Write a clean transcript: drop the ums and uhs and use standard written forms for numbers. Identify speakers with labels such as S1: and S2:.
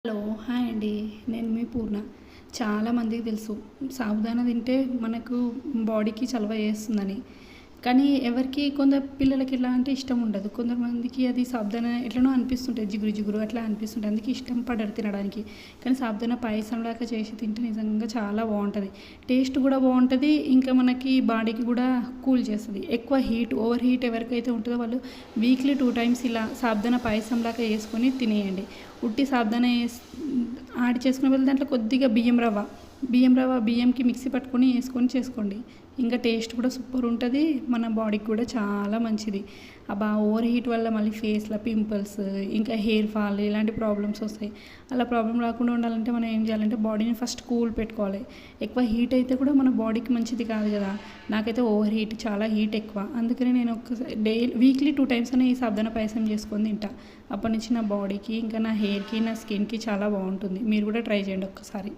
S1: Hello hi అండి. నేను మీ పూర్ణ. చాలామందికి తెలుసు సాబుదానా తింటే మనకు బాడీకి చలవ చేస్తుందని. కానీ ఎవరికి కొందరు పిల్లలకి ఎలా అంటే ఇష్టం ఉండదు. కొంతమందికి అది సాబుదానా ఎట్లనో అనిపిస్తుంటుంది, జిగురు జిగురు అట్లా అనిపిస్తుంటుంది. అందుకే ఇష్టం పడరు తినడానికి. కానీ సాబుదానా పాయసంలాగా చేసి తింటే నిజంగా చాలా బాగుంటుంది. టేస్ట్ కూడా బాగుంటుంది. ఇంకా మనకి బాడీకి కూడా కూల్ చేస్తుంది. ఎక్కువ ఓవర్ హీట్ ఎవరికైతే ఉంటుందో వాళ్ళు వీక్లీ 2 టైమ్స్ ఇలా సాబుదానా పాయసంలాగా వేసుకొని తినేయండి. ఉట్టి సాబుదానా యాడ్ చేసుకునే బదులు దాంట్లో కొద్దిగా బియ్యంకి మిక్సీ పట్టుకొని వేసుకొని చేసుకోండి. ఇంకా టేస్ట్ కూడా సూపర్ ఉంటుంది. మన బాడీకి కూడా చాలా మంచిది. ఓవర్ హీట్ వల్ల మళ్ళీ ఫేస్లో పింపుల్స్, ఇంకా హెయిర్ ఫాల్ ఇలాంటి ప్రాబ్లమ్స్ వస్తాయి. అలా ప్రాబ్లం రాకుండా ఉండాలంటే మనం ఏం చేయాలంటే బాడీని ఫస్ట్ కూల్ పెట్టుకోవాలి. ఎక్కువ హీట్ అయితే కూడా మన బాడీకి మంచిది కాదు కదా. నాకైతే ఓవర్ హీట్, చాలా హీట్ ఎక్కువ. అందుకని నేను వీక్లీ 2 టైమ్స్ అనే ఈ సాబుదానా పాయసం చేసుకొని తింటా. అప్పటి నుంచి నా బాడీకి, ఇంకా నా హెయిర్కి, నా స్కిన్కి చాలా బాగుంటుంది. మీరు కూడా ట్రై చేయండి ఒక్కసారి.